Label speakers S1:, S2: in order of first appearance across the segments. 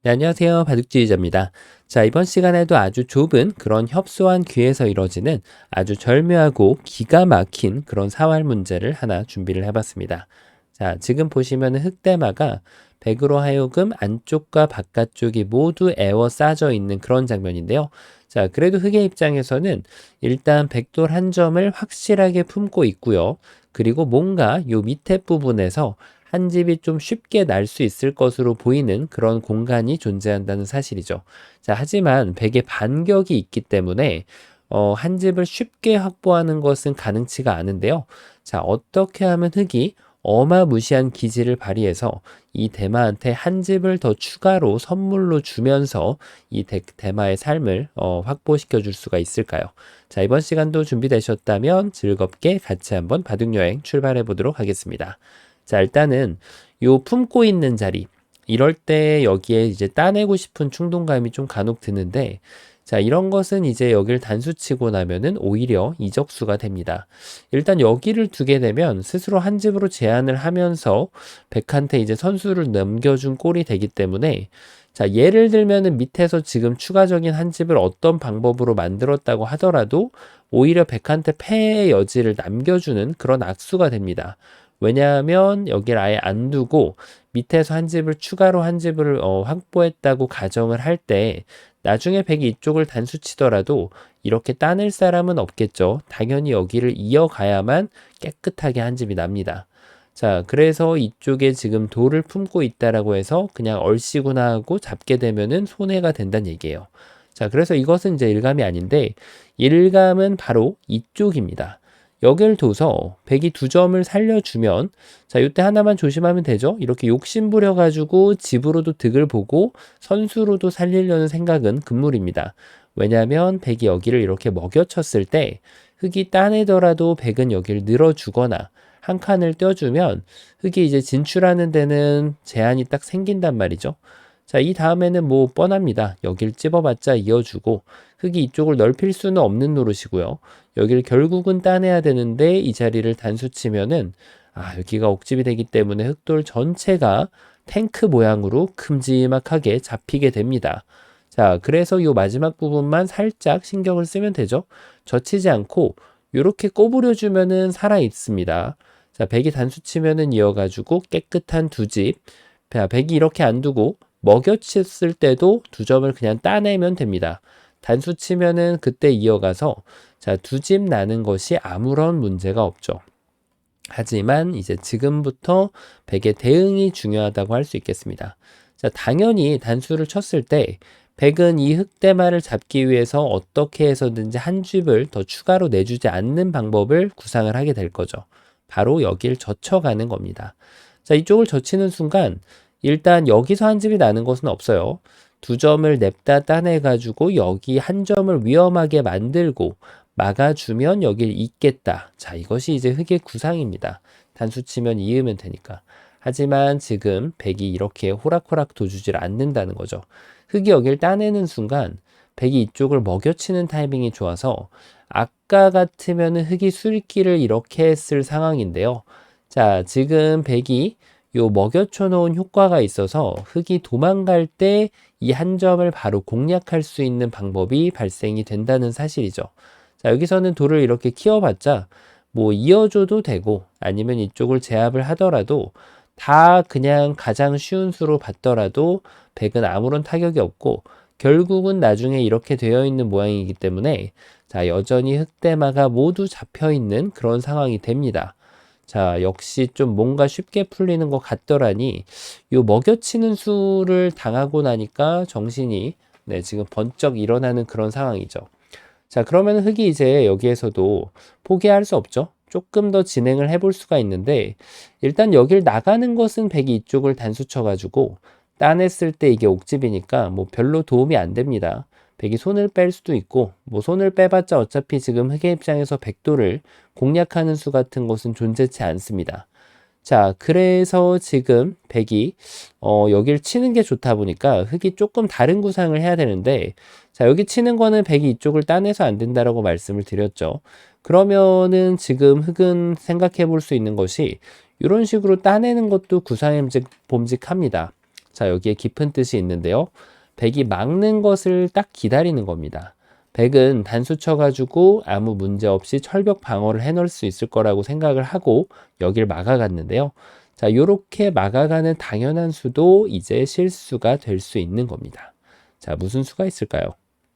S1: 네, 안녕하세요. 바둑지휘자입니다. 자, 이번 시간에도 아주 좁은 그런 협소한 귀에서 이뤄지는 아주 절묘하고 기가 막힌 그런 사활 문제를 하나 준비를 해봤습니다. 자, 지금 보시면 흑대마가 백으로 하여금 안쪽과 바깥쪽이 모두 에워싸져 있는 그런 장면인데요. 자, 그래도 흑의 입장에서는 일단 백돌 한 점을 확실하게 품고 있고요. 그리고 뭔가 요 밑에 부분에서 한 집이 좀 쉽게 날 수 있을 것으로 보이는 그런 공간이 존재한다는 사실이죠. 자, 하지만 백의 반격이 있기 때문에 한 집을 쉽게 확보하는 것은 가능치가 않은데요. 자, 어떻게 하면 흑이 어마무시한 기지를 발휘해서 이 대마한테 한 집을 더 추가로 선물로 주면서 이 대마의 삶을 확보시켜 줄 수가 있을까요? 자, 이번 시간도 준비되셨다면 즐겁게 같이 한번 바둑여행 출발해 보도록 하겠습니다. 자, 일단은 요 품고 있는 자리, 이럴 때 여기에 이제 따내고 싶은 충동감이 좀 간혹 드는데, 자, 이런 것은 이제 여기를 단수치고 나면은 오히려 이적수가 됩니다. 일단 여기를 두게 되면 스스로 한 집으로 제한을 하면서 백한테 이제 선수를 넘겨준 꼴이 되기 때문에, 자, 예를 들면은 밑에서 지금 추가적인 한 집을 어떤 방법으로 만들었다고 하더라도 오히려 백한테 패의 여지를 남겨주는 그런 악수가 됩니다. 왜냐하면 여기를 아예 안 두고 밑에서 한 집을 추가로 한 집을 확보했다고 가정을 할 때 나중에 백이 이쪽을 단수치더라도 이렇게 따낼 사람은 없겠죠. 당연히 여기를 이어가야만 깨끗하게 한 집이 납니다. 자, 그래서 이쪽에 지금 돌을 품고 있다라고 해서 그냥 얼씨구나 하고 잡게 되면은 손해가 된다는 얘기예요. 자, 그래서 이것은 이제 일감이 아닌데 일감은 바로 이쪽입니다. 여길 둬서 백이 두 점을 살려주면, 자, 이때 하나만 조심하면 되죠. 이렇게 욕심 부려가지고 집으로도 득을 보고 선수로도 살리려는 생각은 금물입니다. 왜냐하면 백이 여기를 이렇게 먹여쳤을 때 흑이 따내더라도 백은 여기를 늘어주거나 한 칸을 떼어주면 흑이 이제 진출하는 데는 제한이 딱 생긴단 말이죠. 자, 이 다음에는 뭐 뻔합니다. 여길 찝어봤자 이어주고 흑이 이쪽을 넓힐 수는 없는 노릇이고요. 여기를 결국은 따내야 되는데 이 자리를 단수치면은 여기가 옥집이 되기 때문에 흑돌 전체가 탱크 모양으로 큼지막하게 잡히게 됩니다. 자, 그래서 이 마지막 부분만 살짝 신경을 쓰면 되죠. 젖히지 않고 이렇게 꼬부려주면은 살아 있습니다. 자, 백이 단수치면은 이어가지고 깨끗한 두 집. 자, 백이 이렇게 안 두고 먹여쳤을 때도 두 점을 그냥 따내면 됩니다. 단수 치면은 그때 이어가서 자, 두 집 나는 것이 아무런 문제가 없죠. 하지만 이제 지금부터 백의 대응이 중요하다고 할 수 있겠습니다. 자, 당연히 단수를 쳤을 때 백은 이 흑대마를 잡기 위해서 어떻게 해서든지 한 집을 더 추가로 내주지 않는 방법을 구상을 하게 될 거죠. 바로 여길 젖혀가는 겁니다. 자, 이쪽을 젖히는 순간 일단 여기서 한 집이 나는 것은 없어요. 두 점을 냅다 따내가지고 여기 한 점을 위험하게 만들고 막아주면 여길 잇겠다. 자, 이것이 이제 흑의 구상입니다. 단수 치면 이으면 되니까. 하지만 지금 백이 이렇게 호락호락 도주질 않는다는 거죠. 흑이 여길 따내는 순간 백이 이쪽을 먹여치는 타이밍이 좋아서 아까 같으면 흑이 술기를 이렇게 했을 상황인데요. 자, 지금 백이 요 먹여쳐 놓은 효과가 있어서 흑이 도망갈 때 이 한 점을 바로 공략할 수 있는 방법이 발생이 된다는 사실이죠. 자, 여기서는 돌을 이렇게 키워봤자 뭐 이어줘도 되고 아니면 이쪽을 제압을 하더라도 다 그냥 가장 쉬운 수로 봤더라도 백은 아무런 타격이 없고 결국은 나중에 이렇게 되어 있는 모양이기 때문에 자, 여전히 흑대마가 모두 잡혀 있는 그런 상황이 됩니다. 자, 역시 좀 뭔가 쉽게 풀리는 것 같더라니 요 먹여치는 수를 당하고 나니까 정신이 지금 번쩍 일어나는 그런 상황이죠. 자, 그러면 흑이 이제 여기에서도 포기할 수 없죠. 조금 더 진행을 해볼 수가 있는데 일단 여길 나가는 것은 백이 이쪽을 단수 쳐가지고 따냈을 때 이게 옥집이니까 뭐 별로 도움이 안 됩니다. 백이 손을 뺄 수도 있고 뭐 손을 빼봤자 어차피 지금 흑의 입장에서 백도를 공략하는 수 같은 것은 존재치 않습니다. 자, 그래서 지금 백이 여길 치는 게 좋다 보니까 흑이 조금 다른 구상을 해야 되는데 자, 여기 치는 거는 백이 이쪽을 따내서 안 된다라고 말씀을 드렸죠. 그러면은 지금 흑은 생각해 볼 수 있는 것이 이런 식으로 따내는 것도 구상의 범직합니다. 자, 여기에 깊은 뜻이 있는데요. 백이 막는 것을 딱 기다리는 겁니다. 백은 단수 쳐가지고 아무 문제 없이 철벽 방어를 해놓을 수 있을 거라고 생각을 하고 여길 막아갔는데요. 자, 요렇게 막아가는 당연한 수도 이제 실수가 될 수 있는 겁니다. 자, 무슨 수가 있을까요?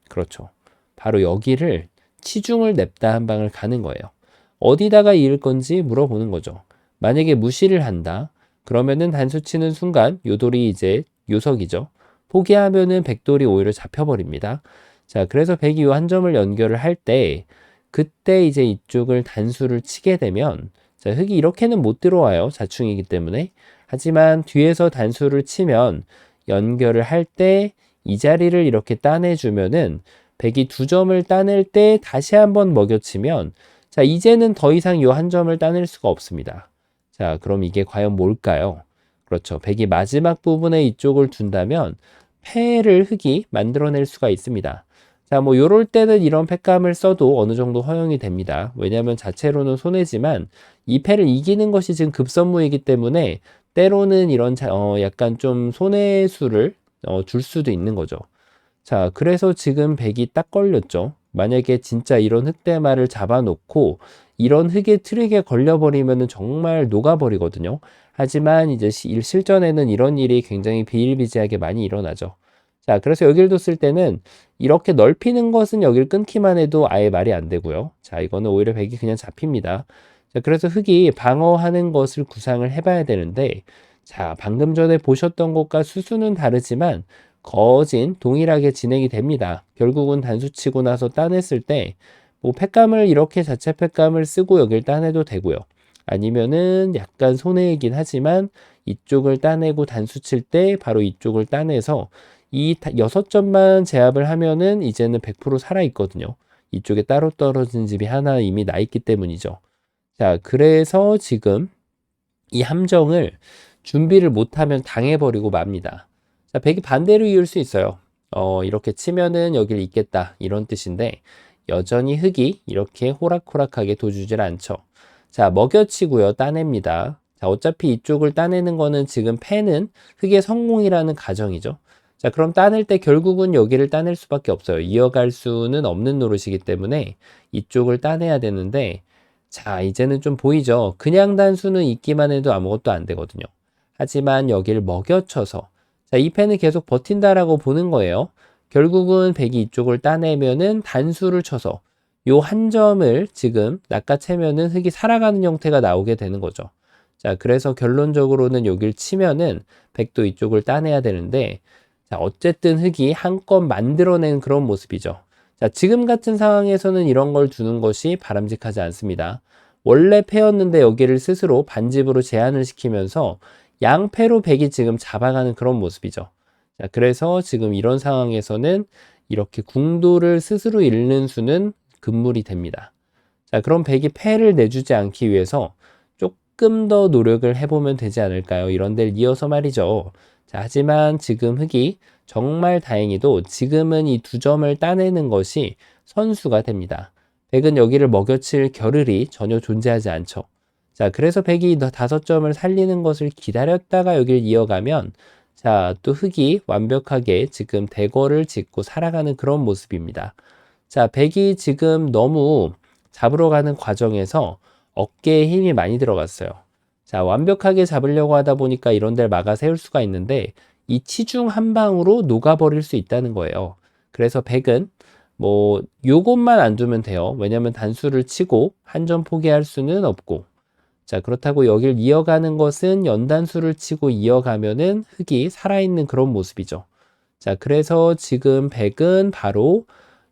S1: 그렇죠. 바로 여기를 치중을 냅다 한 방을 가는 거예요. 어디다가 이을 건지 물어보는 거죠. 만약에 무시를 한다. 그러면은 단수 치는 순간 요 돌이 이제 요석이죠. 포기하면은 백돌이 오히려 잡혀버립니다. 자, 그래서 백이 요 한 점을 연결을 할 때, 그때 이제 이쪽을 단수를 치게 되면, 자, 흙이 이렇게는 못 들어와요. 자충이기 때문에. 하지만 뒤에서 단수를 치면 연결을 할 때 이 자리를 이렇게 따내주면은 백이 두 점을 따낼 때 다시 한번 먹여치면, 자, 이제는 더 이상 요 한 점을 따낼 수가 없습니다. 자, 그럼 이게 과연 뭘까요? 그렇죠. 백이 마지막 부분에 이쪽을 둔다면 패를 흙이 만들어낼 수가 있습니다. 자, 뭐 요럴 때는 이런 패감을 써도 어느 정도 허용이 됩니다. 왜냐하면 자체로는 손해지만 이 패를 이기는 것이 지금 급선무이기 때문에 때로는 이런 약간 좀 손해수를 줄 수도 있는 거죠. 자, 그래서 지금 백이 딱 걸렸죠. 만약에 진짜 이런 흑대마를 잡아놓고 이런 흑의 트릭에 걸려버리면 정말 녹아버리거든요. 하지만 이제 실전에는 이런 일이 굉장히 비일비재하게 많이 일어나죠. 자, 그래서 여기를 뒀을 때는 이렇게 넓히는 것은 여기를 끊기만 해도 아예 말이 안 되고요. 자, 이거는 오히려 백이 그냥 잡힙니다. 자, 그래서 흑이 방어하는 것을 구상을 해봐야 되는데, 자, 방금 전에 보셨던 것과 수수는 다르지만 거진 동일하게 진행이 됩니다. 결국은 단수 치고 나서 따냈을 때, 뭐 팩감을 이렇게 자체 팩감을 쓰고 여길 따내도 되고요. 아니면은 약간 손해이긴 하지만 이쪽을 따내고 단수 칠 때 바로 이쪽을 따내서 이 6점만 제압을 하면은 이제는 100% 살아있거든요. 이쪽에 따로 떨어진 집이 하나 이미 나 있기 때문이죠. 자, 그래서 지금 이 함정을 준비를 못하면 당해버리고 맙니다. 자, 백이 반대로 이을 수 있어요. 이렇게 치면은 여길 있겠다. 이런 뜻인데, 여전히 흙이 이렇게 호락호락하게 도주질 않죠. 자, 먹여치고요. 따냅니다. 자, 어차피 이쪽을 따내는 거는 지금 패는 흙의 성공이라는 가정이죠. 자, 그럼 따낼 때 결국은 여기를 따낼 수밖에 없어요. 이어갈 수는 없는 노릇이기 때문에 이쪽을 따내야 되는데, 자, 이제는 좀 보이죠? 그냥 단수는 있기만 해도 아무것도 안 되거든요. 하지만 여기를 먹여쳐서, 자, 이 패는 계속 버틴다라고 보는 거예요. 결국은 백이 이쪽을 따내면은 단수를 쳐서 요 한 점을 지금 낚아채면은 흙이 살아가는 형태가 나오게 되는 거죠. 자, 그래서 결론적으로는 여길 치면은 백도 이쪽을 따내야 되는데, 자, 어쨌든 흙이 한껏 만들어낸 그런 모습이죠. 자, 지금 같은 상황에서는 이런 걸 두는 것이 바람직하지 않습니다. 원래 패였는데 여기를 스스로 반집으로 제한을 시키면서 양패로 백이 지금 잡아가는 그런 모습이죠. 자, 그래서 지금 이런 상황에서는 이렇게 궁도를 스스로 잃는 수는 금물이 됩니다. 자, 그럼 백이 패를 내주지 않기 위해서 조금 더 노력을 해보면 되지 않을까요? 이런 데를 이어서 말이죠. 자, 하지만 지금 흙이 정말 다행히도 지금은 이 두 점을 따내는 것이 선수가 됩니다. 백은 여기를 먹여칠 겨를이 전혀 존재하지 않죠. 자, 그래서 백이 5점을 살리는 것을 기다렸다가 여기를 이어가면, 자, 또 흙이 완벽하게 지금 대거를 짓고 살아가는 그런 모습입니다. 자, 백이 지금 너무 잡으러 가는 과정에서 어깨에 힘이 많이 들어갔어요. 자, 완벽하게 잡으려고 하다 보니까 이런 데를 막아 세울 수가 있는데 이 치중 한 방으로 녹아버릴 수 있다는 거예요. 그래서 백은 뭐 요것만 안 두면 돼요. 왜냐면 단수를 치고 한 점 포기할 수는 없고, 자, 그렇다고 여길 이어가는 것은 연단수를 치고 이어가면은 흙이 살아있는 그런 모습이죠. 자, 그래서 지금 백은 바로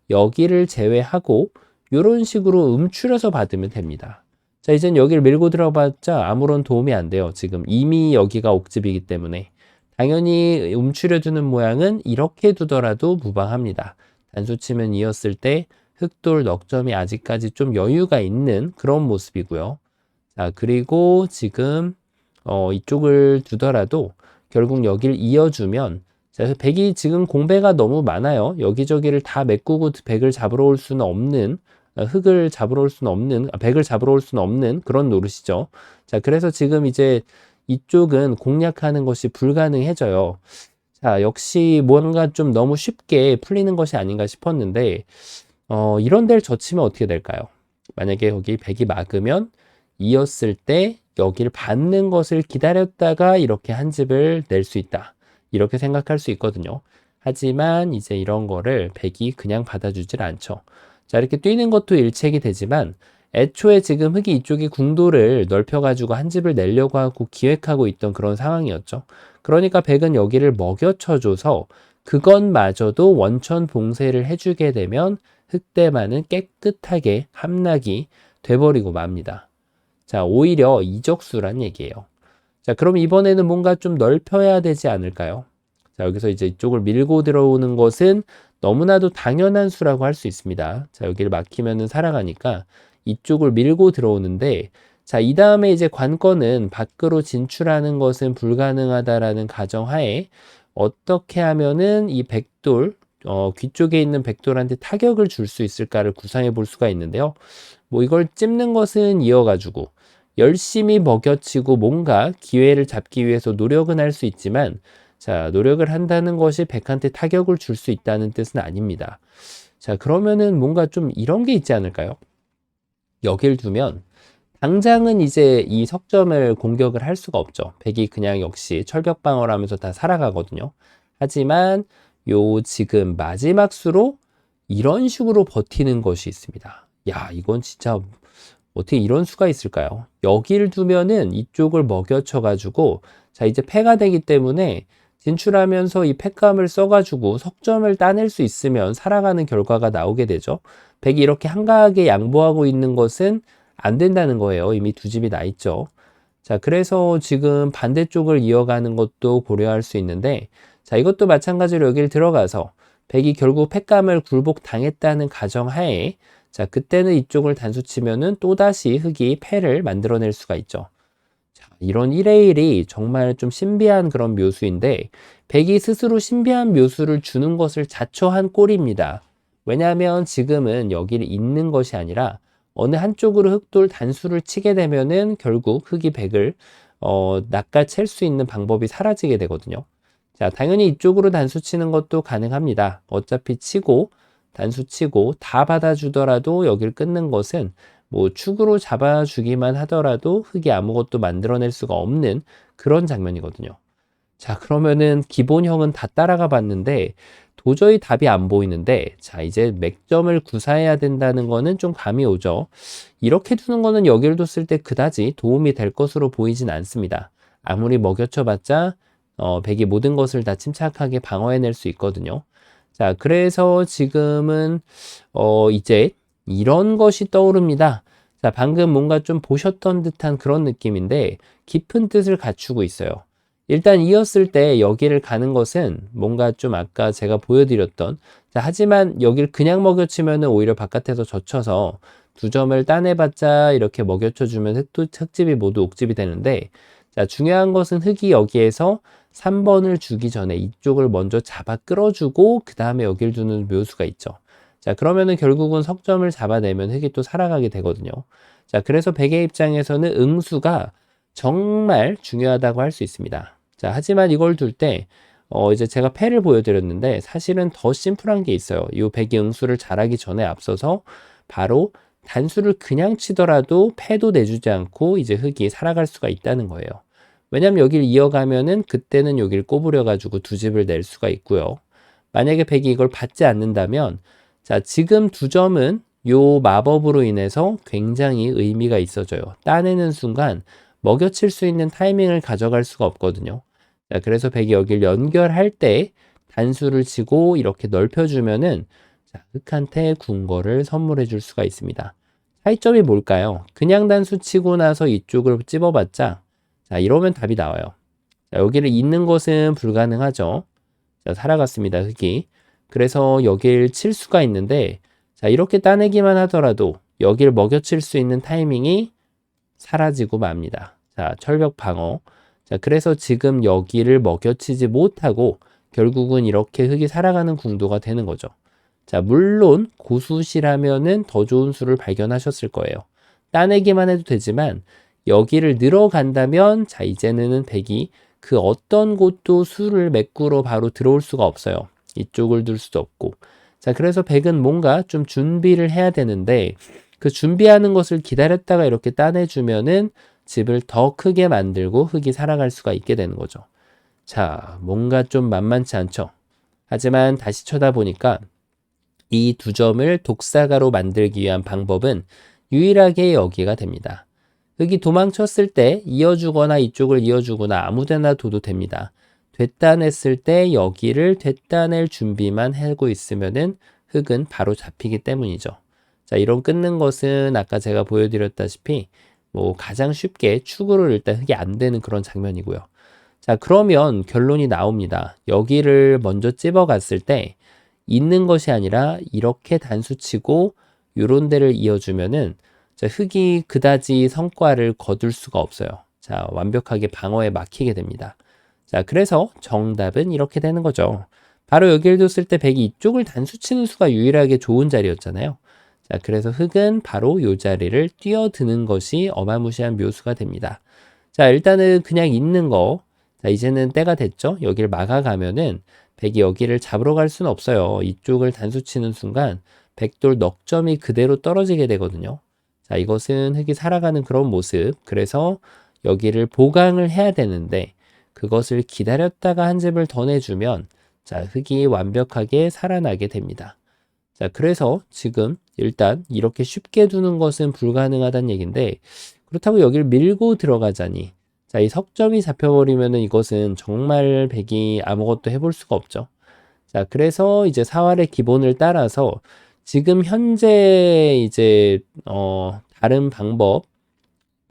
S1: 여기를 제외하고 이런 식으로 음추려서 받으면 됩니다. 자, 이젠 여기를 밀고 들어봤자 아무런 도움이 안 돼요. 지금 이미 여기가 옥집이기 때문에. 당연히 음추려 두는 모양은 이렇게 두더라도 무방합니다. 단수 치면 이었을 때 흑돌 넉 점이 아직까지 좀 여유가 있는 그런 모습이고요. 자, 그리고 지금 이쪽을 두더라도 결국 여길 이어주면, 자, 백이 지금 공배가 너무 많아요. 여기저기를 다 메꾸고 백을 잡으러 올 수는 없는, 백을 잡으러 올 수는 없는 그런 노릇이죠. 자, 그래서 지금 이제 이쪽은 공략하는 것이 불가능해져요. 자, 역시 뭔가 좀 너무 쉽게 풀리는 것이 아닌가 싶었는데, 이런 데를 젖히면 어떻게 될까요? 만약에 여기 백이 막으면 이었을 때 여기를 받는 것을 기다렸다가 이렇게 한 집을 낼 수 있다. 이렇게 생각할 수 있거든요. 하지만 이제 이런 거를 백이 그냥 받아주질 않죠. 자, 이렇게 뛰는 것도 일책이 되지만 애초에 지금 흑이 이쪽이 궁도를 넓혀가지고 한 집을 내려고 하고 기획하고 있던 그런 상황이었죠. 그러니까 백은 여기를 먹여쳐줘서 그것마저도 원천 봉쇄를 해주게 되면 흑대만은 깨끗하게 함락이 돼버리고 맙니다. 자, 오히려 이적수란 얘기예요. 자, 그럼 이번에는 뭔가 좀 넓혀야 되지 않을까요? 자, 여기서 이제 이쪽을 밀고 들어오는 것은 너무나도 당연한 수라고 할 수 있습니다. 자, 여기를 막히면은 살아가니까 이쪽을 밀고 들어오는데, 자, 이 다음에 이제 관건은 밖으로 진출하는 것은 불가능하다라는 가정하에 어떻게 하면은 이 백돌, 귀 쪽에 있는 백돌한테 타격을 줄 수 있을까를 구상해 볼 수가 있는데요. 뭐 이걸 찝는 것은 이어가지고 열심히 먹여치고 뭔가 기회를 잡기 위해서 노력은 할 수 있지만, 자, 노력을 한다는 것이 백한테 타격을 줄 수 있다는 뜻은 아닙니다. 자, 그러면은 뭔가 좀 이런 게 있지 않을까요? 여길 두면 당장은 이제 이 석점을 공격을 할 수가 없죠. 백이 그냥 역시 철벽 방어를 하면서 다 살아가거든요. 하지만 요 지금 마지막 수로 이런 식으로 버티는 것이 있습니다. 야, 이건 진짜 어떻게 이런 수가 있을까요? 여기를 두면은 이쪽을 먹여쳐 가지고, 자, 이제 패가 되기 때문에 진출하면서 이 패감을 써가지고 석점을 따낼 수 있으면 살아가는 결과가 나오게 되죠. 백이 이렇게 한가하게 양보하고 있는 것은 안 된다는 거예요. 이미 두 집이 나 있죠. 자, 그래서 지금 반대쪽을 이어가는 것도 고려할 수 있는데, 자, 이것도 마찬가지로 여기를 들어가서 백이 결국 패감을 굴복당했다는 가정하에, 자, 그때는 이쪽을 단수치면은 또다시 흑이 패를 만들어낼 수가 있죠. 자, 이런 1의 1이 정말 좀 신비한 그런 묘수인데, 백이 스스로 신비한 묘수를 주는 것을 자초한 꼴입니다. 왜냐하면 지금은 여기를 잇는 것이 아니라 어느 한쪽으로 흑돌 단수를 치게 되면은 결국 흑이 백을 낚아챌 수 있는 방법이 사라지게 되거든요. 자, 당연히 이쪽으로 단수 치는 것도 가능합니다. 어차피 치고 단수 치고 다 받아주더라도 여길 끊는 것은 뭐 축으로 잡아주기만 하더라도 흑이 아무것도 만들어낼 수가 없는 그런 장면이거든요. 자, 그러면은 기본형은 다 따라가 봤는데 도저히 답이 안 보이는데, 자, 이제 맥점을 구사해야 된다는 거는 좀 감이 오죠. 이렇게 두는 거는 여기를 뒀을 때 그다지 도움이 될 것으로 보이진 않습니다. 아무리 먹여쳐 봤자 백이 모든 것을 다 침착하게 방어해낼 수 있거든요. 자, 그래서 지금은 이제 이런 것이 떠오릅니다. 자, 방금 뭔가 좀 보셨던 듯한 그런 느낌인데 깊은 뜻을 갖추고 있어요. 일단 이었을 때 여기를 가는 것은 뭔가 좀 아까 제가 보여드렸던, 자, 하지만 여기를 그냥 먹여치면은 오히려 바깥에서 젖혀서 두 점을 따내봤자 이렇게 먹여쳐주면 흑집이 모두 옥집이 되는데, 자, 중요한 것은 흑이 여기에서 3번을 주기 전에 이쪽을 먼저 잡아 끌어주고 그 다음에 여길 두는 묘수가 있죠. 자, 그러면은 결국은 석점을 잡아내면 흑이 또 살아가게 되거든요. 자, 그래서 백의 입장에서는 응수가 정말 중요하다고 할 수 있습니다. 자, 하지만 이걸 둘 때 이제 제가 패를 보여드렸는데 사실은 더 심플한 게 있어요. 이 백이 응수를 잘하기 전에 앞서서 바로 단수를 그냥 치더라도 패도 내주지 않고 이제 흑이 살아갈 수가 있다는 거예요. 왜냐면 여기를 이어가면은 그때는 여기를 꼬부려 가지고 두 집을 낼 수가 있고요. 만약에 백이 이걸 받지 않는다면, 자, 지금 두 점은 요 마법으로 인해서 굉장히 의미가 있어져요. 따내는 순간 먹여칠 수 있는 타이밍을 가져갈 수가 없거든요. 자, 그래서 백이 여기를 연결할 때 단수를 치고 이렇게 넓혀주면은, 자, 흑한테 궁궐을 선물해 줄 수가 있습니다. 차이점이 뭘까요? 그냥 단수 치고 나서 이쪽을 찝어봤자, 자, 이러면 답이 나와요. 자, 여기를 잇는 것은 불가능하죠. 자, 살아갔습니다, 흑이. 그래서 여기를 칠 수가 있는데, 자, 이렇게 따내기만 하더라도 여기를 먹여칠 수 있는 타이밍이 사라지고 맙니다. 자, 철벽 방어. 자, 그래서 지금 여기를 먹여치지 못하고 결국은 이렇게 흑이 살아가는 궁도가 되는 거죠. 자, 물론 고수시라면은 더 좋은 수를 발견하셨을 거예요. 따내기만 해도 되지만 여기를 늘어간다면 자 이제는 백이 그 어떤 곳도 수를 메꾸러 바로 들어올 수가 없어요. 이쪽을 둘 수도 없고. 자 그래서 백은 뭔가 좀 준비를 해야 되는데 그 준비하는 것을 기다렸다가 이렇게 따내주면은 집을 더 크게 만들고 흙이 살아갈 수가 있게 되는 거죠. 자 뭔가 좀 만만치 않죠. 하지만 다시 쳐다보니까 이 두 점을 독사가로 만들기 위한 방법은 유일하게 여기가 됩니다. 흙이 도망쳤을 때 이어주거나 이쪽을 이어주거나 아무데나 둬도 됩니다. 되따냈을 때 여기를 되따낼 준비만 하고 있으면은 흙은 바로 잡히기 때문이죠. 자, 이런 끊는 것은 아까 제가 보여드렸다시피 뭐 가장 쉽게 축으로 일단 흙이 안 되는 그런 장면이고요. 자, 그러면 결론이 나옵니다. 여기를 먼저 찝어갔을 때 있는 것이 아니라 이렇게 단수치고 요런 데를 이어주면은 자, 흙이 그다지 성과를 거둘 수가 없어요. 자, 완벽하게 방어에 막히게 됩니다. 자, 그래서 정답은 이렇게 되는 거죠. 바로 여기를 뒀을 때 백이 이쪽을 단수치는 수가 유일하게 좋은 자리였잖아요. 자, 그래서 흙은 바로 이 자리를 뛰어드는 것이 어마무시한 묘수가 됩니다. 자, 일단은 그냥 있는 거. 자, 이제는 때가 됐죠? 여기를 막아가면은 백이 여기를 잡으러 갈 수는 없어요. 이쪽을 단수치는 순간 백돌 넉 점이 그대로 떨어지게 되거든요. 자, 이것은 흙이 살아가는 그런 모습. 그래서 여기를 보강을 해야 되는데 그것을 기다렸다가 한 집을 더 내주면 자, 흙이 완벽하게 살아나게 됩니다. 자, 그래서 지금 일단 이렇게 쉽게 두는 것은 불가능하다는 얘기인데 그렇다고 여기를 밀고 들어가자니 자, 이 석점이 잡혀버리면은 이것은 정말 백이 아무것도 해볼 수가 없죠. 자, 그래서 이제 사활의 기본을 따라서 지금 현재 이제 다른 방법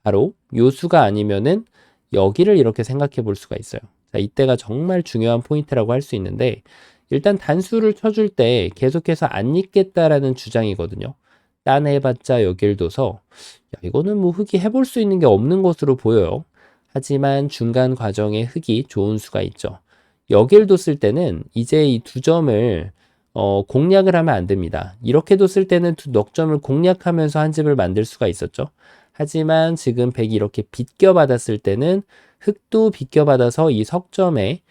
S1: 바로 요수가 아니면은 여기를 이렇게 생각해 볼 수가 있어요. 자, 이때가 정말 중요한 포인트라고 할 수 있는데 일단 단수를 쳐줄 때 계속해서 안 잊겠다라는 주장이거든요. 딴해봤자 여길 둬서 야, 이거는 뭐 흙이 해볼 수 있는 게 없는 것으로 보여요. 하지만 중간 과정에 흙이 좋은 수가 있죠. 여길 뒀을 때는 이제 이 두 점을 공략을 하면 안 됩니다. 이렇게 뒀을 때는 넉 점을 공략하면서 한 집을 만들 수가 있었죠. 하지만 지금 백이 이렇게 비껴받았을 때는 흙도 비껴받아서 이 석점에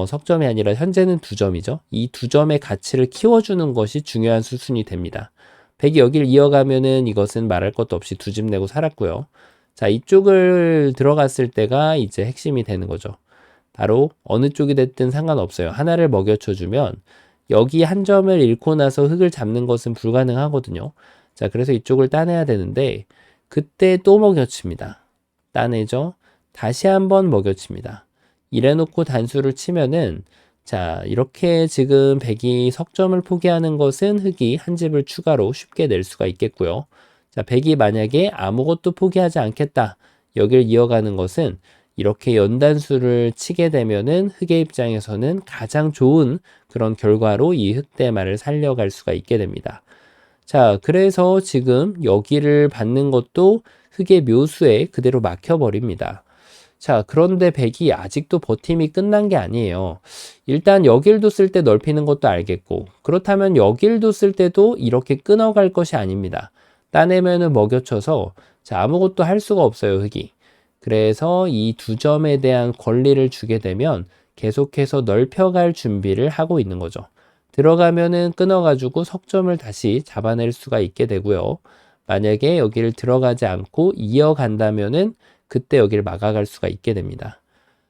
S1: 석점이 아니라 현재는 두 점이죠. 이 두 점의 가치를 키워주는 것이 중요한 수순이 됩니다. 백이 여기를 이어가면은 이것은 말할 것도 없이 두 집 내고 살았고요. 자, 이쪽을 들어갔을 때가 이제 핵심이 되는 거죠. 바로 어느 쪽이 됐든 상관없어요. 하나를 먹여쳐주면 여기 한 점을 잃고 나서 흙을 잡는 것은 불가능하거든요. 자, 그래서 이쪽을 따내야 되는데 그때 또 먹여칩니다. 따내죠. 다시 한번 먹여칩니다. 이래놓고 단수를 치면은 자, 이렇게 지금 백이 석점을 포기하는 것은 흙이 한 집을 추가로 쉽게 낼 수가 있겠고요. 자, 백이 만약에 아무것도 포기하지 않겠다. 여길 이어가는 것은 이렇게 연단수를 치게 되면은 흙의 입장에서는 가장 좋은 그런 결과로 이 흙대마를 살려갈 수가 있게 됩니다. 자, 그래서 지금 여기를 받는 것도 흙의 묘수에 그대로 막혀버립니다. 자, 그런데 백이 아직도 버팀이 끝난 게 아니에요. 일단 여길 뒀을 때 넓히는 것도 알겠고, 그렇다면 여길 뒀을 때도 이렇게 끊어갈 것이 아닙니다. 따내면은 먹여쳐서, 자, 아무것도 할 수가 없어요, 흙이. 그래서 이 두 점에 대한 권리를 주게 되면 계속해서 넓혀갈 준비를 하고 있는 거죠. 들어가면은 끊어가지고 석점을 다시 잡아낼 수가 있게 되고요. 만약에 여기를 들어가지 않고 이어간다면은 그때 여기를 막아갈 수가 있게 됩니다.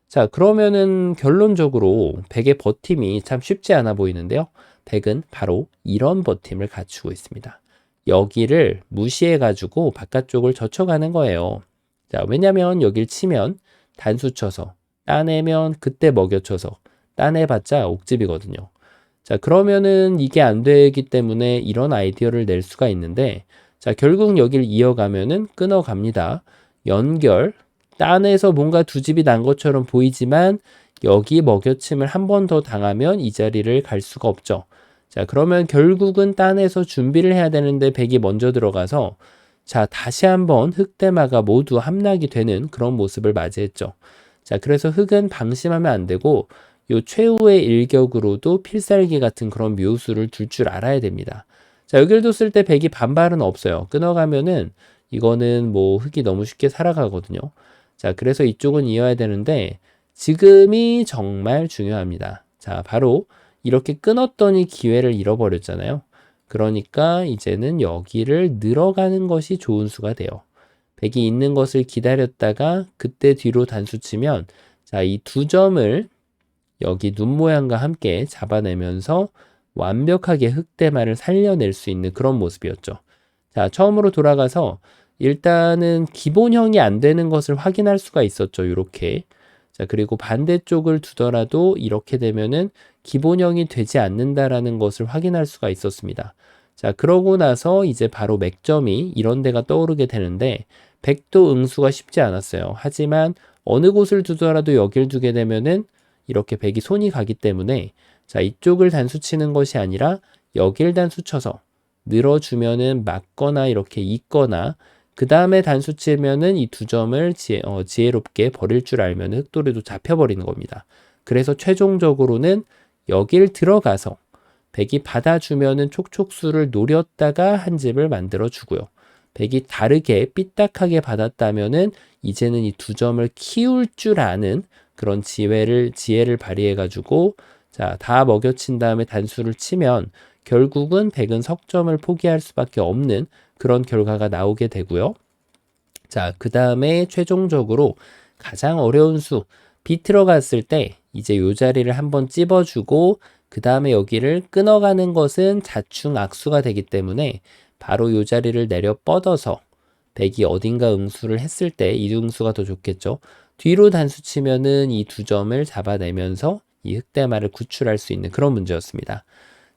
S1: 자, 그러면은 결론적으로 백의 버팀이 참 쉽지 않아 보이는데요. 백은 바로 이런 버팀을 갖추고 있습니다. 여기를 무시해가지고 바깥쪽을 젖혀가는 거예요. 자, 왜냐면 여길 치면 단수 쳐서 따내면 그때 먹여쳐서 따내봤자 옥집이거든요. 자, 그러면은 이게 안 되기 때문에 이런 아이디어를 낼 수가 있는데 자, 결국 여길 이어가면은 끊어갑니다. 연결, 딴에서 뭔가 두 집이 난 것처럼 보이지만 여기 먹여침을 한 번 더 당하면 이 자리를 갈 수가 없죠. 자, 그러면 결국은 딴에서 준비를 해야 되는데 백이 먼저 들어가서 자, 다시 한번 흙대마가 모두 함락이 되는 그런 모습을 맞이했죠. 자, 그래서 흙은 방심하면 안 되고 요 최후의 일격으로도 필살기 같은 그런 묘수를 둘 줄 알아야 됩니다. 자, 여길 뒀을 때 백이 반발은 없어요. 끊어가면은 이거는 뭐 흙이 너무 쉽게 살아가거든요. 자, 그래서 이쪽은 이어야 되는데 지금이 정말 중요합니다. 자, 바로 이렇게 끊었더니 기회를 잃어버렸잖아요. 그러니까 이제는 여기를 늘어가는 것이 좋은 수가 돼요. 100이 있는 것을 기다렸다가 그때 뒤로 단수 치면 자, 이 두 점을 여기 눈 모양과 함께 잡아내면서 완벽하게 흑대마를 살려낼 수 있는 그런 모습이었죠. 자, 처음으로 돌아가서 일단은 기본형이 안 되는 것을 확인할 수가 있었죠. 이렇게. 자, 그리고 반대쪽을 두더라도 이렇게 되면은 기본형이 되지 않는다라는 것을 확인할 수가 있었습니다. 자, 그러고 나서 이제 바로 맥점이 이런 데가 떠오르게 되는데 100도 응수가 쉽지 않았어요. 하지만 어느 곳을 두더라도 여길 두게 되면은 이렇게 100이 손이 가기 때문에 자, 이쪽을 단수 치는 것이 아니라 여길 단수 쳐서 늘어주면은 맞거나 이렇게 있거나 그 다음에 단수 치면은 이 두 점을 지혜롭게 버릴 줄 알면 흑돌이도 잡혀버리는 겁니다. 그래서 최종적으로는 여길 들어가서 100이 받아주면은 촉촉수를 노렸다가 한 집을 만들어 주고요. 100이 다르게 삐딱하게 받았다면은 이제는 이 두 점을 키울 줄 아는 그런 지혜를 발휘해 가지고 자, 다 먹여친 다음에 단수를 치면 결국은 100은 석점을 포기할 수밖에 없는 그런 결과가 나오게 되고요. 자, 그 다음에 최종적으로 가장 어려운 수, 비틀어 갔을 때 이제 요 자리를 한번 찝어주고 그 다음에 여기를 끊어가는 것은 자충악수가 되기 때문에 바로 요 자리를 내려 뻗어서 100이 어딘가 응수를 했을 때 이 응수가 더 좋겠죠. 뒤로 단수 치면은 이 두 점을 잡아내면서 이 흑대마를 구출할 수 있는 그런 문제였습니다.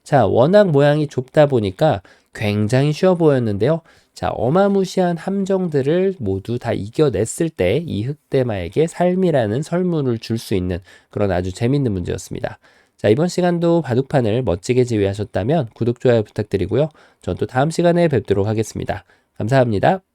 S1: 자, 워낙 모양이 좁다 보니까 굉장히 쉬워 보였는데요. 자, 어마무시한 함정들을 모두 다 이겨냈을 때 이 흑대마에게 삶이라는 설문을 줄 수 있는 그런 아주 재밌는 문제였습니다. 자, 이번 시간도 바둑판을 멋지게 지휘하셨다면 구독, 좋아요 부탁드리고요. 전 또 다음 시간에 뵙도록 하겠습니다. 감사합니다.